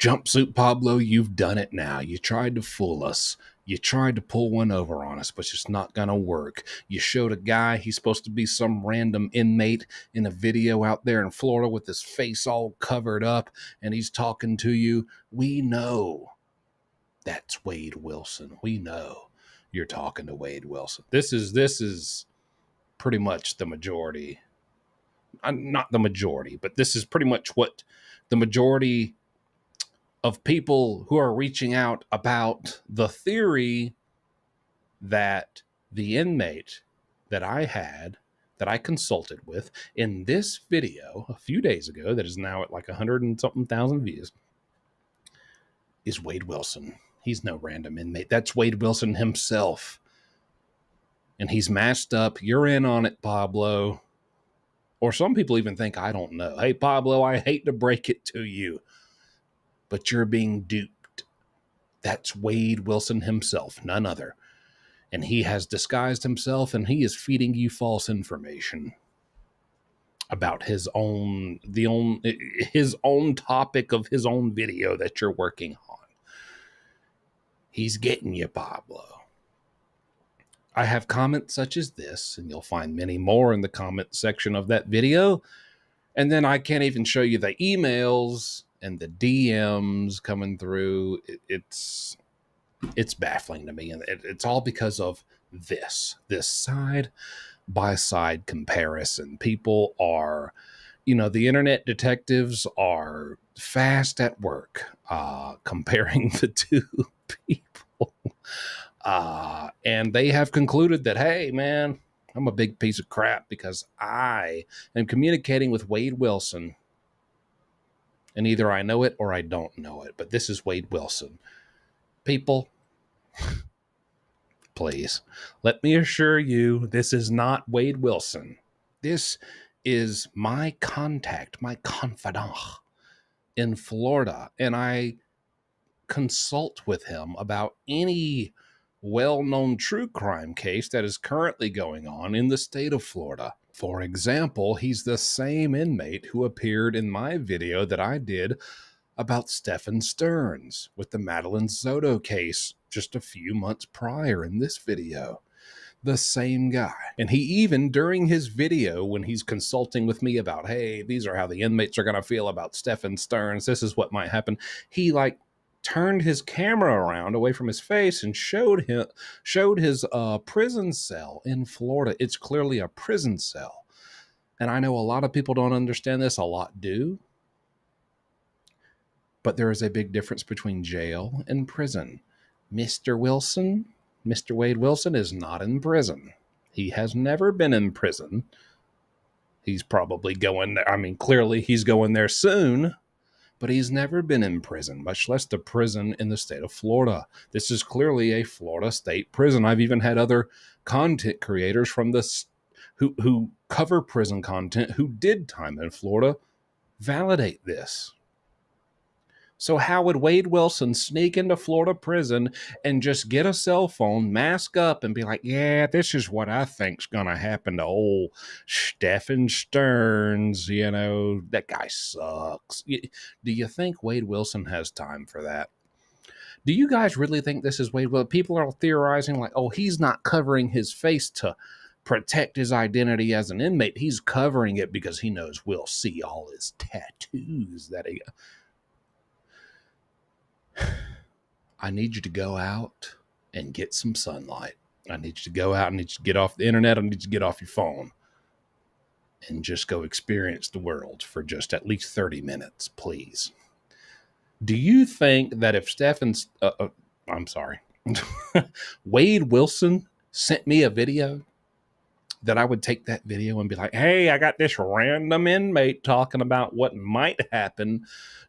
Jumpsuit Pablo, you've done it now. You tried to fool us. You tried to pull one over on us, but it's not going to work. You showed a guy, he's supposed to be some random inmate in a video out there in Florida with his face all covered up, and he's talking to you. We know that's Wade Wilson. We know you're talking to Wade Wilson. This is pretty much the majority. Not the majority, but this is pretty much what the majority of people who are reaching out about the theory that the inmate that I consulted with in this video a few days ago, that is now at like 100 and something thousand views, is Wade Wilson. He's no random inmate. That's Wade Wilson himself. And he's masked up. You're in on it, Pablo. Or some people even think I don't know. Hey, Pablo, I hate to break it to you, but you're being duped. That's Wade Wilson himself, none other. And he has disguised himself, and he is feeding you false information about his own topic of his own video that you're working on. He's getting you, Pablo. I have comments such as this, and you'll find many more in the comment section of that video. And then I can't even show you the emails and the DMs coming through. It's baffling to me. And it's all because of this side-by-side comparison. People are, the internet detectives are fast at work comparing the two people. And they have concluded that, hey, man, I'm a big piece of crap because I am communicating with Wade Wilson. And either I know it or I don't know it. But this is Wade Wilson. People, please, let me assure you, this is not Wade Wilson. This is my contact, my confidant in Florida. And I consult with him about any well-known true crime case that is currently going on in the state of Florida. For example, he's the same inmate who appeared in my video that I did about Stephen Stearns with the Madeline Soto case just a few months prior in this video. The same guy. And he even, during his video, when he's consulting with me about, hey, these are how the inmates are going to feel about Stephen Stearns, this is what might happen, he turned his camera around away from his face and showed his prison cell in Florida. It's clearly a prison cell. And I know a lot of people don't understand this. A lot do. But there is a big difference between jail and prison. Mr. Wade Wilson is not in prison. He has never been in prison. He's probably going there. I mean, clearly he's going there soon. But he's never been in prison, much less the prison in the state of Florida. This is clearly a Florida state prison. I've even had other content creators from this who cover prison content who did time in Florida validate this. So how would Wade Wilson sneak into Florida prison and just get a cell phone, mask up, and be like, yeah, this is what I think's going to happen to old Stephen Stearns. That guy sucks. Do you think Wade Wilson has time for that? Do you guys really think this is Wade Wilson? People are theorizing like, oh, he's not covering his face to protect his identity as an inmate. He's covering it because he knows we'll see all his tattoos that he... I need you to go out and get some sunlight. I need you to go out. I need you to get off the internet. I need you to get off your phone and just go experience the world for just at least 30 minutes, please. Do you think that if Wade Wilson sent me a video, that I would take that video and be like, hey, I got this random inmate talking about what might happen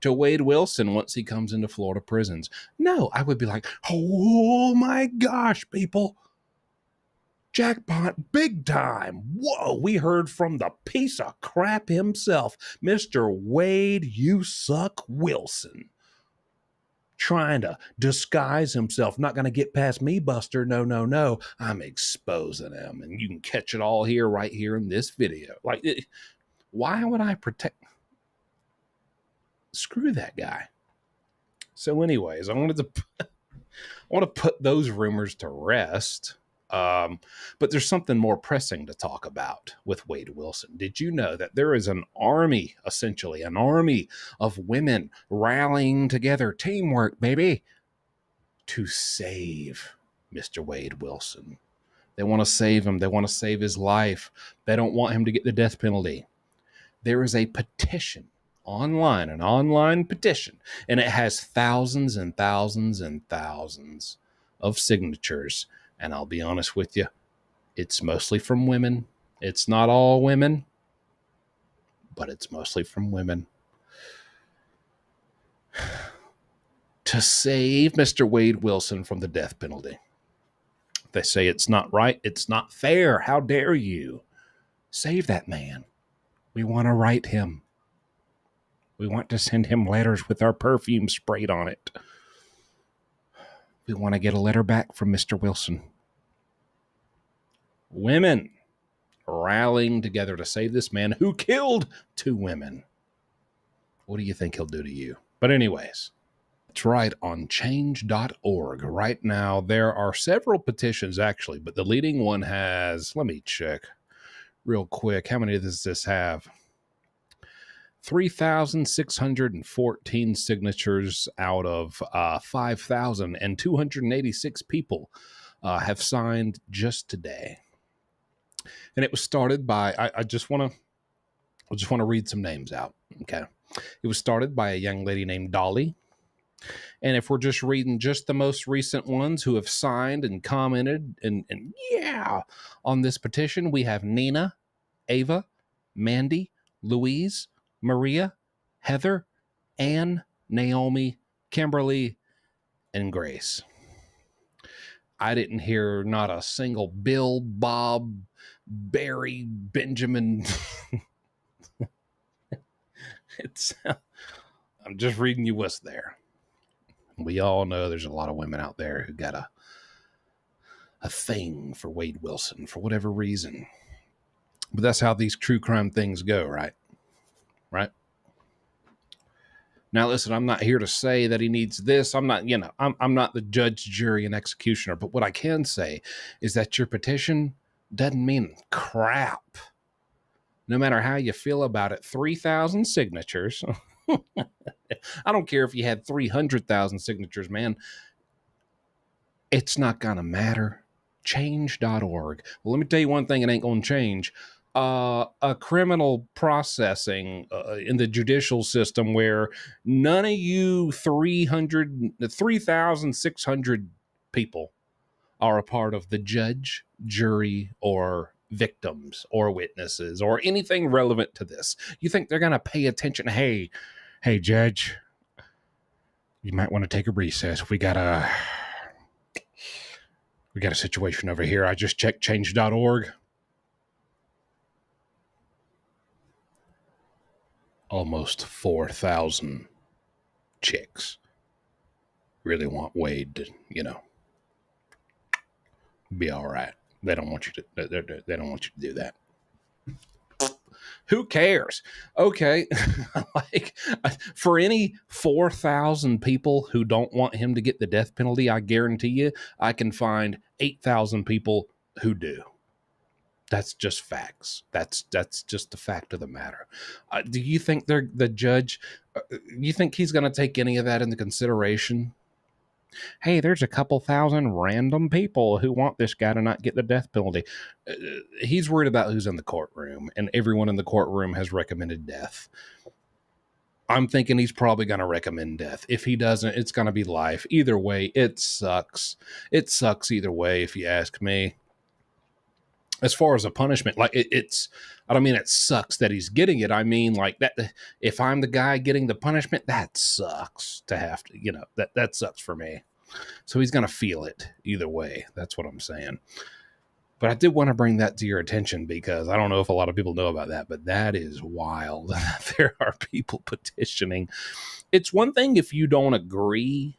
to Wade Wilson once he comes into Florida prisons? No, I would be like, oh my gosh, people. Jackpot big time. Whoa, we heard from the piece of crap himself, Mr. Wade You Suck Wilson. Trying to disguise himself. Not going to get past me, Buster. No. I'm exposing him. And you can catch it all here, right here in this video. Why would I protect? Screw that guy. So anyways, I want to put those rumors to rest. But there's something more pressing to talk about with Wade Wilson. Did you know that there is an army, essentially an army of women rallying together, teamwork, baby, to save Mr. Wade Wilson? They want to save him. They want to save his life. They don't want him to get the death penalty. There is a petition online, an online petition, and it has thousands and thousands and thousands of signatures. And I'll be honest with you, it's mostly from women. It's not all women, but it's mostly from women. To save Mr. Wade Wilson from the death penalty. They say it's not right. It's not fair. How dare you? Save that man. We want to right him. We want to send him letters with our perfume sprayed on it. We want to get a letter back from Mr. Wilson. Women rallying together to save this man who killed 2 women. What do you think he'll do to you? But anyways, that's right, on change.org. Right now, there are several petitions, actually, but the leading one has, let me check real quick. How many does this have? 3,614 signatures out of 5,286 people have signed just today. And it was started by, I just want to read some names out. Okay. It was started by a young lady named Dolly. And if we're just reading just the most recent ones who have signed and commented and yeah, on this petition, we have Nina, Ava, Mandy, Louise, Maria, Heather, Anne, Naomi, Kimberly, and Grace. I didn't hear not a single Bill, Bob, Barry, Benjamin. I'm just reading you what's there. We all know there's a lot of women out there who got a thing for Wade Wilson for whatever reason. But that's how these true crime things go, right? Right? Now, listen, I'm not here to say that he needs this. I'm not the judge, jury, and executioner. But what I can say is that your petition doesn't mean crap. No matter how you feel about it, 3,000 signatures. I don't care if you had 300,000 signatures, man. It's not going to matter. Change.org. Well, let me tell you one thing, it ain't going to change. A criminal processing in the judicial system where none of you 3,600 people are a part of the judge, jury, or victims, or witnesses, or anything relevant to this. You think they're going to pay attention? Hey, judge, you might want to take a recess. We got a situation over here. I just checked change.org. Almost 4,000 chicks really want Wade to, be all right. They don't want you to. They don't want you to do that. Who cares? Okay, for any 4,000 people who don't want him to get the death penalty, I guarantee you, I can find 8,000 people who do. That's just facts. That's just the fact of the matter. Do you think the judge? You think he's going to take any of that into consideration? Hey, there's a couple thousand random people who want this guy to not get the death penalty. He's worried about who's in the courtroom, and everyone in the courtroom has recommended death. I'm thinking he's probably going to recommend death. If he doesn't, it's going to be life. Either way, it sucks. It sucks either way, if you ask me. As far as a punishment, like I don't mean it sucks that he's getting it. I mean, like that, if I'm the guy getting the punishment, that sucks to have to, that sucks for me. So he's going to feel it either way. That's what I'm saying. But I did want to bring that to your attention because I don't know if a lot of people know about that, but that is wild. There are people petitioning. It's one thing if you don't agree.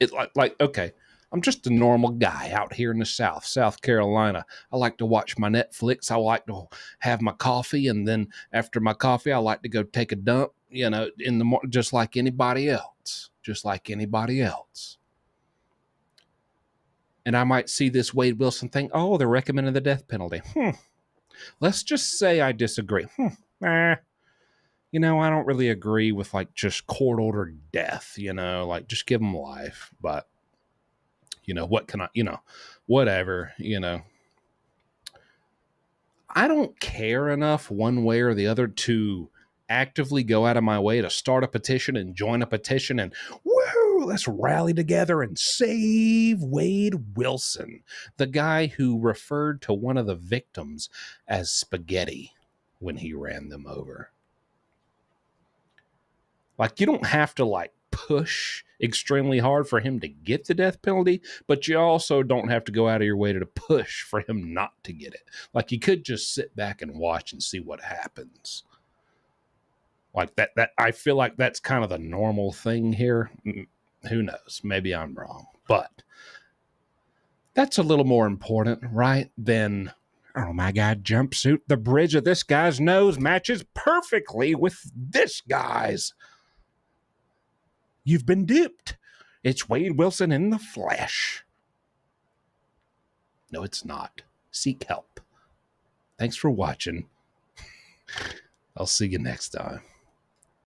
It's like, okay, I'm just a normal guy out here in the South Carolina. I like to watch my Netflix. I like to have my coffee. And then after my coffee, I like to go take a dump, in the morning, just like anybody else. just like anybody else. And I might see this Wade Wilson thing. Oh, they're recommending the death penalty. Let's just say I disagree. You know, I don't really agree with like just court ordered death, you know, like just give them life. But, you know, what can I, you know, whatever, you know. I don't care enough one way or the other to actively go out of my way to start a petition and join a petition and woo, let's rally together and save Wade Wilson, the guy who referred to one of the victims as spaghetti when he ran them over. Like, you don't have to like push extremely hard for him to get the death penalty, but you also don't have to go out of your way to push for him not to get it. Like, you could just sit back and watch and see what happens. Like that I feel like that's kind of the normal thing here. Who knows? Maybe I'm wrong, but that's a little more important, right? Than, oh my God, jumpsuit, the bridge of this guy's nose matches perfectly with this guy's. You've been duped. It's Wade Wilson in the flesh. No, it's not. Seek help. Thanks for watching. I'll see you next time.